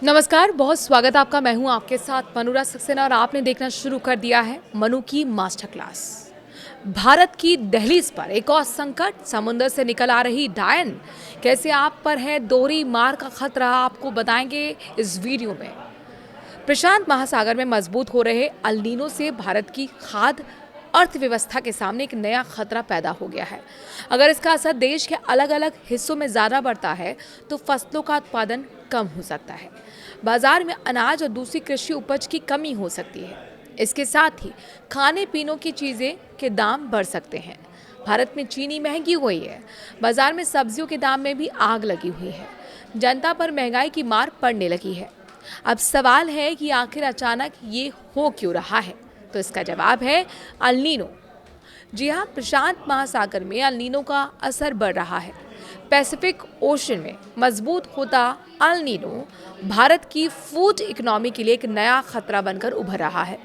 नमस्कार, बहुत स्वागत है आपका। मैं हूं आपके साथ मनुराज सक्सेना और आपने देखना शुरू कर दिया है मनु की मास्टर क्लास। भारत की दहलीज पर एक और संकट, समुद्र से निकल आ रही डायन। कैसे आप पर है दोहरी मार का खतरा, आपको बताएंगे इस वीडियो में। प्रशांत महासागर में मजबूत हो रहे अल नीनो से भारत की खाद्य अर्थव्यवस्था के सामने एक नया खतरा पैदा हो गया है। अगर इसका असर देश के अलग अलग हिस्सों में ज़्यादा बढ़ता है तो फसलों का उत्पादन कम हो सकता है, बाजार में अनाज और दूसरी कृषि उपज की कमी हो सकती है। इसके साथ ही खाने पीने की चीज़ें के दाम बढ़ सकते हैं। भारत में चीनी महंगी हुई है, बाजार में सब्जियों के दाम में भी आग लगी हुई है। जनता पर महंगाई की मार पड़ने लगी है। अब सवाल है कि आखिर अचानक ये हो क्यों रहा है, तो इसका जवाब है अल नीनो। जी हाँ, प्रशांत महासागर में अल नीनो का असर बढ़ रहा है। पैसिफिक ओशन में मजबूत होता अल नीनो भारत की फूड इकोनॉमी के लिए एक नया खतरा बनकर उभर रहा है।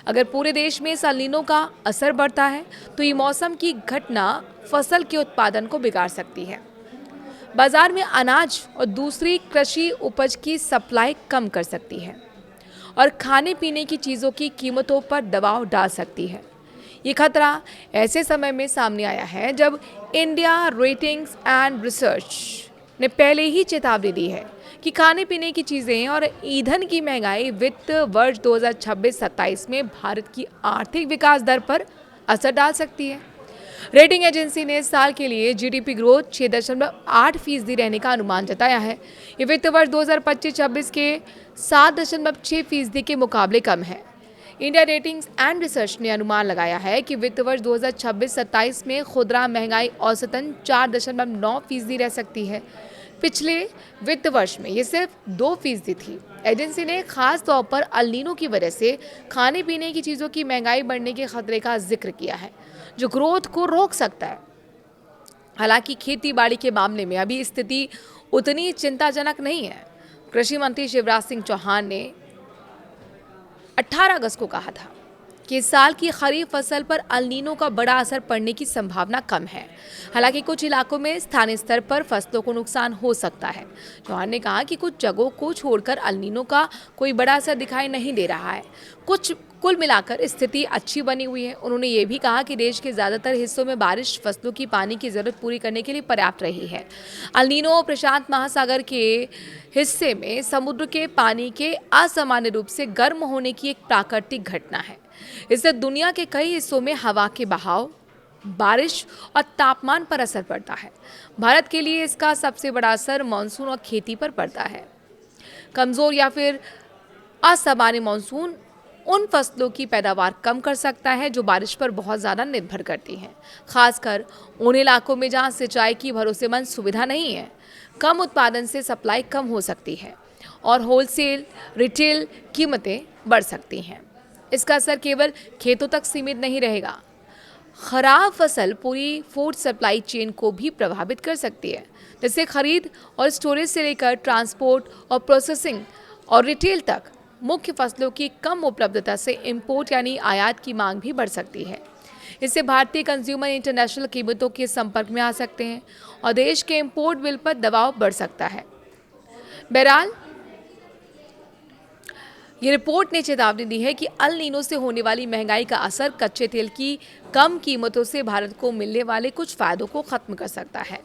अगर पूरे देश में इस अल नीनो का असर बढ़ता है तो ये मौसम की घटना फसल के उत्पादन को बिगाड़ सकती है, बाजार में अनाज और दूसरी कृषि उपज की सप्लाई कम कर सकती है और खाने पीने की चीज़ों की कीमतों पर दबाव डाल सकती है। ये खतरा ऐसे समय में सामने आया है जब इंडिया रेटिंग्स एंड रिसर्च ने पहले ही चेतावनी दी है कि खाने पीने की चीज़ें और ईंधन की महंगाई वित्त वर्ष 2026-27 में भारत की आर्थिक विकास दर पर असर डाल सकती है। रेटिंग एजेंसी ने इस साल के लिए जीडीपी ग्रोथ 6.8% रहने का अनुमान जताया है। ये वित्त वर्ष 2025-26 के 7.6% के मुकाबले कम है। इंडिया रेटिंग्स एंड रिसर्च ने अनुमान लगाया है कि वित्त वर्ष 2026-27 में खुदरा महंगाई औसतन 4.9% रह सकती है। पिछले वित्त वर्ष में ये सिर्फ 2% थी। एजेंसी ने खास तौर पर अल नीनो की वजह से खाने पीने की चीज़ों की महंगाई बढ़ने के खतरे का जिक्र किया है, जो ग्रोथ को रोक सकता है। हालांकि खेती बाड़ी के मामले में अभी स्थिति उतनी चिंताजनक नहीं है। कृषि मंत्री शिवराज सिंह चौहान ने 18 अगस्त को कहा था कि इस साल की खरीफ फसल पर अल नीनो का बड़ा असर पड़ने की संभावना कम है। हालांकि कुछ इलाकों में स्थानीय स्तर पर फसलों को नुकसान हो सकता है। चौहान ने कहा कि कुछ जगहों को छोड़कर अल नीनो का कोई बड़ा असर दिखाई नहीं दे रहा है। कुल मिलाकर स्थिति अच्छी बनी हुई है। उन्होंने ये भी कहा कि देश के ज़्यादातर हिस्सों में बारिश फसलों की पानी की ज़रूरत पूरी करने के लिए पर्याप्त रही है। अल नीनो प्रशांत महासागर के हिस्से में समुद्र के पानी के असामान्य रूप से गर्म होने की एक प्राकृतिक घटना है। इससे दुनिया के कई हिस्सों में हवा के बहाव, बारिश और तापमान पर असर पड़ता है। भारत के लिए इसका सबसे बड़ा असर मानसून और खेती पर पड़ता है। कमज़ोर या फिर असामान्य मानसून उन फसलों की पैदावार कम कर सकता है जो बारिश पर बहुत ज़्यादा निर्भर करती हैं, खासकर उन इलाकों में जहां सिंचाई की भरोसेमंद सुविधा नहीं है। कम उत्पादन से सप्लाई कम हो सकती है और होलसेल रिटेल कीमतें बढ़ सकती हैं। इसका असर केवल खेतों तक सीमित नहीं रहेगा। खराब फसल पूरी फूड सप्लाई चेन को भी प्रभावित कर सकती है, जिससे खरीद और स्टोरेज से लेकर ट्रांसपोर्ट और प्रोसेसिंग और रिटेल तक मुख्य फसलों की कम उपलब्धता से इंपोर्ट यानी आयात की मांग भी बढ़ सकती है। इससे भारतीय कंज्यूमर इंटरनेशनल कीमतों के संपर्क में आ सकते हैं और देश के इंपोर्ट बिल पर दबाव बढ़ सकता है। बहरहाल, ये रिपोर्ट ने चेतावनी दी है कि अल नीनो से होने वाली महंगाई का असर कच्चे तेल की कम कीमतों से भारत को मिलने वाले कुछ फायदों को खत्म कर सकता है।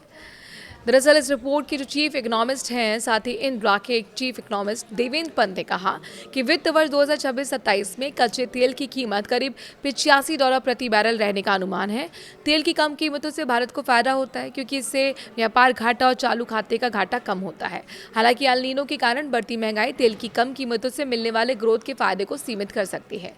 दरअसल इस रिपोर्ट के जो चीफ इकोनॉमिस्ट हैं, साथ ही इंड्रा के एक चीफ इकोनॉमिस्ट देवेंद्र पंत ने कहा कि वित्त वर्ष 2026-27 में कच्चे तेल की कीमत करीब $85 प्रति बैरल रहने का अनुमान है। तेल की कम कीमतों से भारत को फायदा होता है क्योंकि इससे व्यापार घाटा और चालू खाते का घाटा कम होता है। हालांकि अल नीनो के कारण बढ़ती महंगाई तेल की कम कीमतों से मिलने वाले ग्रोथ के फायदे को सीमित कर सकती है।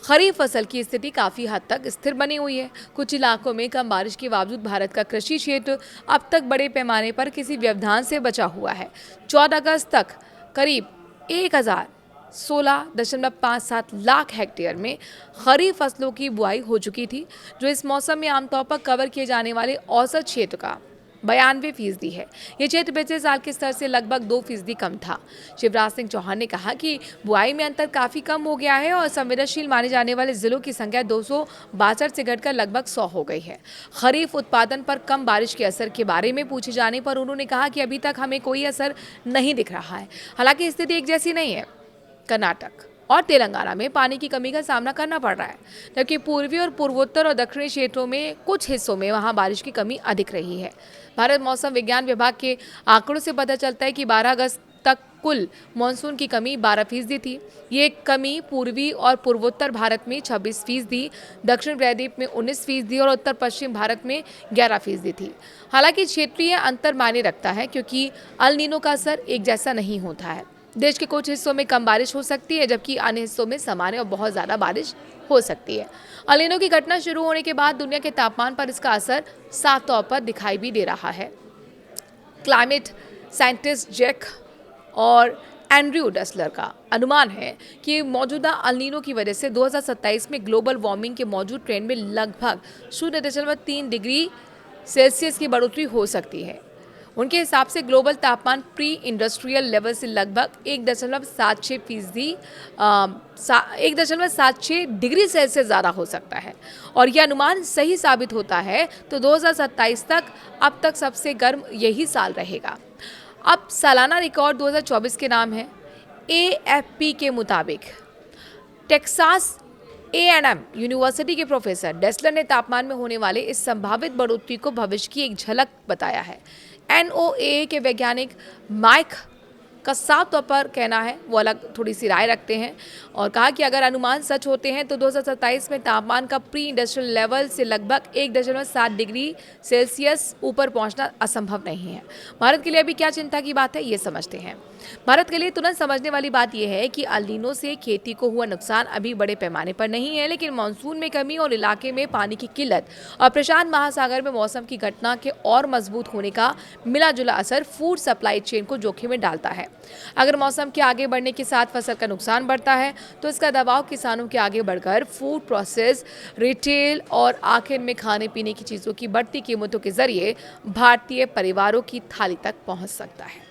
खरीफ फसल की स्थिति काफ़ी हद तक स्थिर बनी हुई है। कुछ इलाकों में कम बारिश के बावजूद भारत का कृषि क्षेत्र अब तक बड़े पैमाने पर किसी व्यवधान से बचा हुआ है। 14 अगस्त तक करीब 1016.57 लाख हेक्टेयर में खरीफ फसलों की बुआई हो चुकी थी, जो इस मौसम में आमतौर पर कवर किए जाने वाले औसत क्षेत्र का 92% है। ये क्षेत्र पिछले साल के स्तर से लगभग 2% कम था। शिवराज सिंह चौहान ने कहा कि बुआई में अंतर काफी कम हो गया है और संवेदनशील माने जाने वाले जिलों की संख्या 262 से घटकर लगभग 100 हो गई है। खरीफ उत्पादन पर कम बारिश के असर के बारे में पूछे जाने पर उन्होंने कहा कि अभी तक हमें कोई असर नहीं दिख रहा है। हालांकि स्थिति एक जैसी नहीं है। कर्नाटक और तेलंगाना में पानी की कमी का सामना करना पड़ रहा है, जबकि पूर्वी और पूर्वोत्तर और दक्षिणी क्षेत्रों में कुछ हिस्सों में वहां बारिश की कमी अधिक रही है। भारत मौसम विज्ञान विभाग के आंकड़ों से पता चलता है कि 12 अगस्त तक कुल मानसून की कमी 12% थी। ये कमी पूर्वी और पूर्वोत्तर भारत में 26%, दक्षिण प्रायद्वीप में 19% और उत्तर पश्चिम भारत में 11% थी। हालांकि क्षेत्रीय अंतर मायने रखता है, क्योंकि अल नीनो का असर एक जैसा नहीं होता है। देश के कुछ हिस्सों में कम बारिश हो सकती है, जबकि अन्य हिस्सों में सामान्य और बहुत ज़्यादा बारिश हो सकती है। अल नीनो की घटना शुरू होने के बाद दुनिया के तापमान पर इसका असर साफ तौर पर दिखाई भी दे रहा है। क्लाइमेट साइंटिस्ट जैक और एंड्रयू डसलर का अनुमान है कि मौजूदा अल नीनो की वजह से 2027 में ग्लोबल वार्मिंग के मौजूद ट्रेंड में लगभग 0.3 डिग्री सेल्सियस की बढ़ोतरी हो सकती है। उनके हिसाब से ग्लोबल तापमान प्री इंडस्ट्रियल लेवल से लगभग 1.76 डिग्री सेल्सियस ज़्यादा हो सकता है, और यह अनुमान सही साबित होता है तो 2027 तक अब तक सबसे गर्म यही साल रहेगा। अब सालाना रिकॉर्ड 2024 के नाम है। AFP के मुताबिक टेक्सास A&M यूनिवर्सिटी के प्रोफेसर डेसलर ने तापमान में होने वाले इस संभावित बढ़ोतरी को भविष्य की एक झलक बताया है। NOAA के वैज्ञानिक माइक का साफ तौर पर कहना है, वो अलग थोड़ी सी राय रखते हैं और कहा कि अगर अनुमान सच होते हैं तो 2027 में तापमान का प्री इंडस्ट्रियल लेवल से लगभग 1.7 डिग्री सेल्सियस ऊपर पहुंचना असंभव नहीं है। भारत के लिए अभी क्या चिंता की बात है, ये समझते हैं। भारत के लिए तुरंत समझने वाली बात यह है कि अल नीनो से खेती को हुआ नुकसान अभी बड़े पैमाने पर नहीं है, लेकिन मानसून में कमी और इलाके में पानी की किल्लत और प्रशांत महासागर में मौसम की घटना के और मजबूत होने का मिला जुला असर फूड सप्लाई चेन को जोखिम में डालता है। अगर मौसम के आगे बढ़ने के साथ फसल का नुकसान बढ़ता है तो इसका दबाव किसानों के आगे बढ़कर फूड प्रोसेस, रिटेल और आखिर में खाने पीने की चीजों की बढ़ती कीमतों के जरिए भारतीय परिवारों की थाली तक पहुंच सकता है।